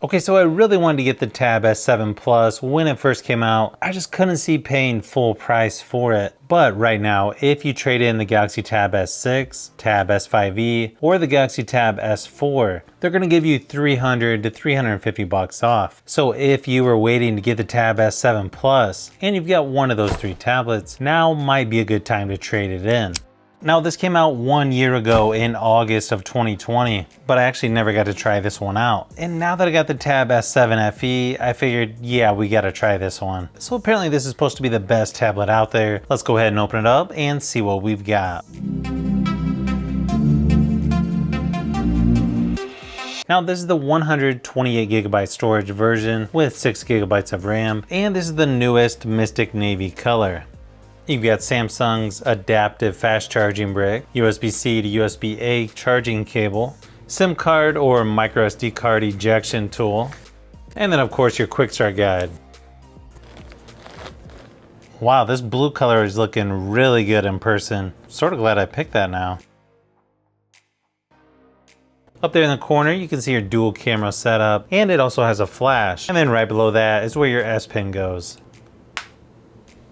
Okay, so I really wanted to get the Tab S7 Plus when it first came out. I just couldn't see paying full price for it. But right now, if you trade in the Galaxy Tab S6, Tab S5e, or the Galaxy Tab S4, they're gonna give you $300 to $350 off. So if you were waiting to get the Tab S7 Plus, and you've got one of those three tablets, now might be a good time to trade it in. Now this came out 1 year ago in August of 2020, but I actually never got to try this one out. And now that I got the Tab S7 FE, I figured, yeah, we gotta try this one. So apparently this is supposed to be the best tablet out there. Let's go ahead and open it up and see what we've got. Now this is the 128GB storage version with 6GB of RAM, and this is the newest Mystic Navy color. You've got Samsung's adaptive fast charging brick, USB-C to USB-A charging cable, SIM card or microSD card ejection tool, and then of course your quick start guide. Wow, this blue color is looking really good in person. Sort of glad I picked that now. Up there in the corner, you can see your dual camera setup, and it also has a flash. And then right below that is where your S Pen goes.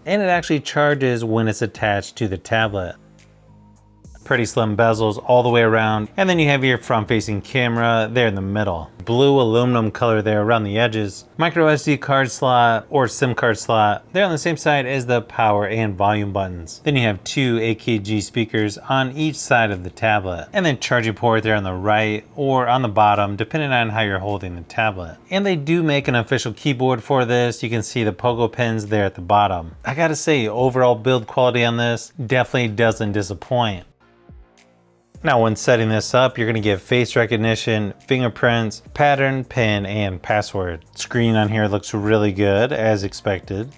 And it actually charges when it's attached to the tablet. Pretty slim bezels all the way around, and then you have your front-facing camera there in the middle. Blue aluminum color there around the edges. Micro SD card slot or SIM card slot there on the same side as the power and volume buttons. Then you have two AKG speakers on each side of the tablet, and then charging port there on the right or on the bottom depending on how you're holding the tablet. And they do make an official keyboard for this. You can see the pogo pins there at the bottom. I gotta say, overall build quality on this definitely doesn't disappoint. Now when setting this up, you're gonna get face recognition, fingerprints, pattern, pin, and password. Screen on here looks really good, as expected.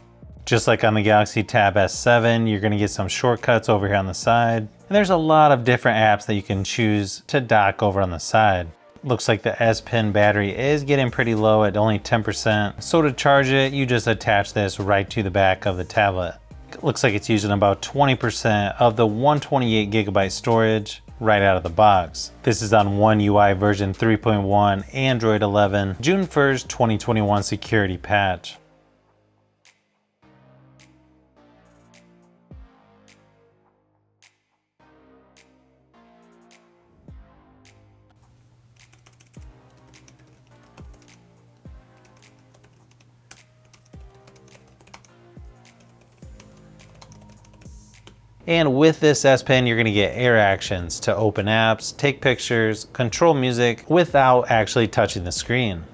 Just like on the Galaxy Tab S7, you're gonna get some shortcuts over here on the side. And there's a lot of different apps that you can choose to dock over on the side. Looks like the S Pen battery is getting pretty low at only 10%. So to charge it, you just attach this right to the back of the tablet. Looks like it's using about 20% of the 128GB storage right out of the box. This is on One UI version 3.1, Android 11, June 1st, 2021 security patch. And with this S Pen, you're gonna get air actions to open apps, take pictures, control music without actually touching the screen.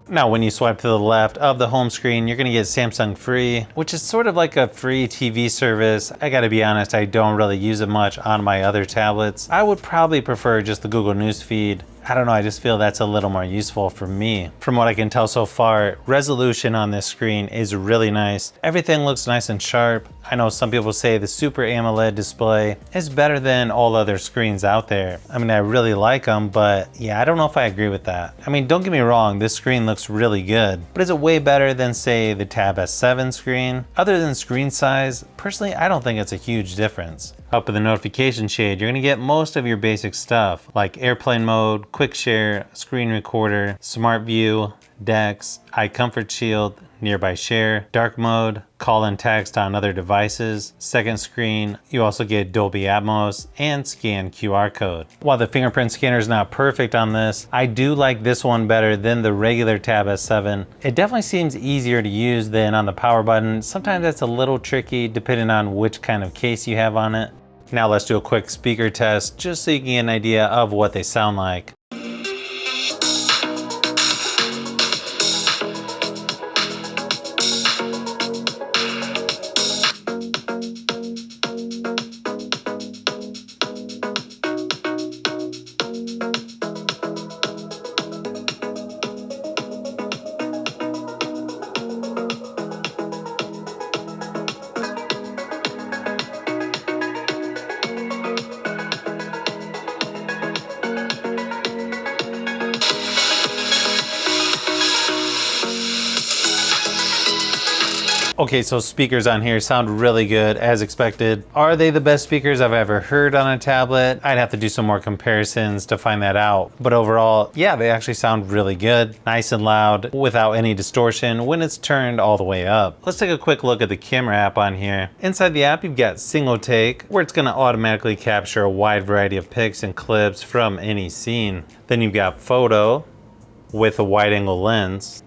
Now, when you swipe to the left of the home screen, you're gonna get Samsung Free, which is sort of like a free TV service. I gotta be honest, I don't really use it much on my other tablets. I would probably prefer just the Google News feed. I don't know, I just feel that's a little more useful for me. From what I can tell so far, resolution on this screen is really nice. Everything looks nice and sharp. I know some people say the Super AMOLED display is better than all other screens out there. I mean, I really like them, but yeah, I don't know if I agree with that. I mean, don't get me wrong, this screen looks really good, but is it way better than, say, the Tab S7 screen? Other than screen size, personally, I don't think it's a huge difference. Up in the notification shade, you're gonna get most of your basic stuff, like airplane mode, quick share, screen recorder, smart view, DeX, iComfort Shield, nearby share, dark mode, call and text on other devices, second screen. You also get Dolby Atmos and scan QR code. While the fingerprint scanner is not perfect on this, I do like this one better than the regular Tab S7. It definitely seems easier to use than on the power button. Sometimes that's a little tricky depending on which kind of case you have on it. Now let's do a quick speaker test just so you can get an idea of what they sound like. Okay, so speakers on here sound really good as expected. Are they the best speakers I've ever heard on a tablet? I'd have to do some more comparisons to find that out. But overall, yeah, they actually sound really good. Nice and loud without any distortion when it's turned all the way up. Let's take a quick look at the camera app on here. Inside the app, you've got single take, where it's gonna automatically capture a wide variety of pics and clips from any scene. Then you've got photo with a wide angle lens.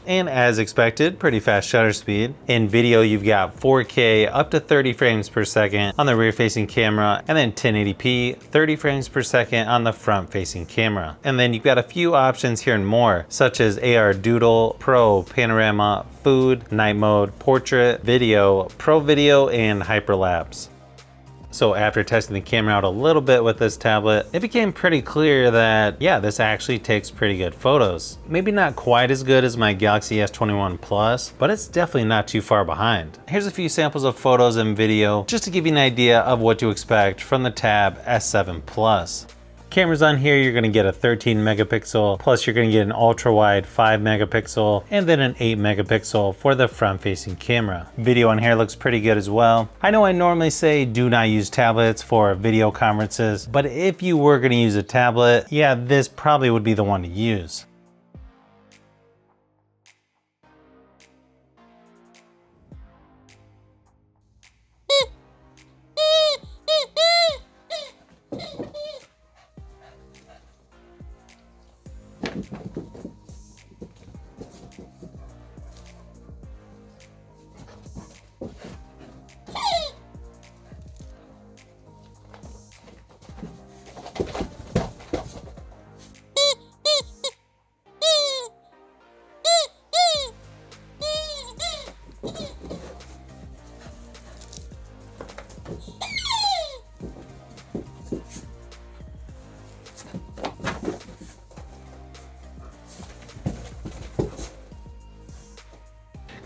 And as expected, pretty fast shutter speed. In video, you've got 4K up to 30 frames per second on the rear facing camera, and then 1080p, 30 frames per second on the front facing camera. And then you've got a few options here and more, such as AR Doodle, Pro, Panorama, Food, Night Mode, Portrait, Video, Pro Video, and Hyperlapse. So after testing the camera out a little bit with this tablet, it became pretty clear that, yeah, this actually takes pretty good photos. Maybe not quite as good as my Galaxy S21 Plus, but it's definitely not too far behind. Here's a few samples of photos and video, just to give you an idea of what to expect from the Tab S7 Plus. Cameras on here, you're gonna get a 13 megapixel, plus you're gonna get an ultra wide 5 megapixel, and then an 8 megapixel for the front facing camera. Video on here looks pretty good as well. I know I normally say do not use tablets for video conferences, but if you were gonna use a tablet, yeah, this probably would be the one to use.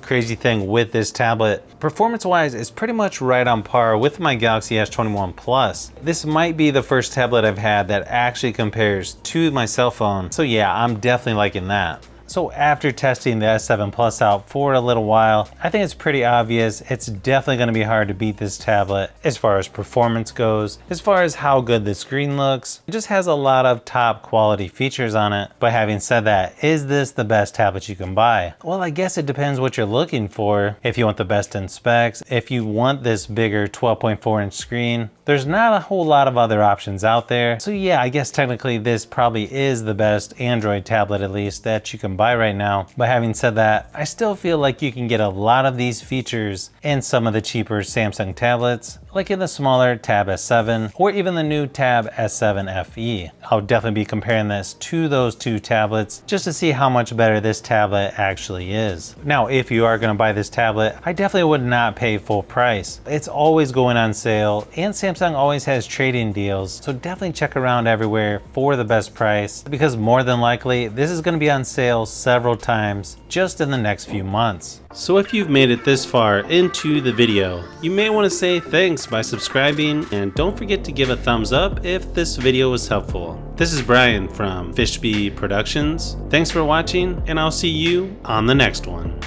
Crazy thing with this tablet, performance wise, it's pretty much right on par with my Galaxy S21 Plus. This might be the first tablet I've had that actually compares to my cell phone. So yeah, I'm definitely liking that. So after testing the S7 Plus out for a little while, I think it's pretty obvious it's definitely going to be hard to beat this tablet as far as performance goes, as far as how good the screen looks. It just has a lot of top quality features on it. But having said that, is this the best tablet you can buy? Well, I guess it depends what you're looking for. If you want the best in specs, if you want this bigger 12.4 inch screen, there's not a whole lot of other options out there. So yeah, I guess technically this probably is the best Android tablet, at least, that you can buy right now. But having said that, I still feel like you can get a lot of these features in some of the cheaper Samsung tablets, like in the smaller Tab S7 or even the new Tab S7 FE. I'll definitely be comparing this to those two tablets just to see how much better this tablet actually is. Now, if you are going to buy this tablet, I definitely would not pay full price. It's always going on sale, and Samsung always has trade-in deals, so definitely check around everywhere for the best price, because more than likely this is going to be on sale several times just in the next few months. So if you've made it this far into the video, you may want to say thanks by subscribing, and don't forget to give a thumbs up if this video was helpful. This is Brian from Fishbee Productions. Thanks for watching, and I'll see you on the next one.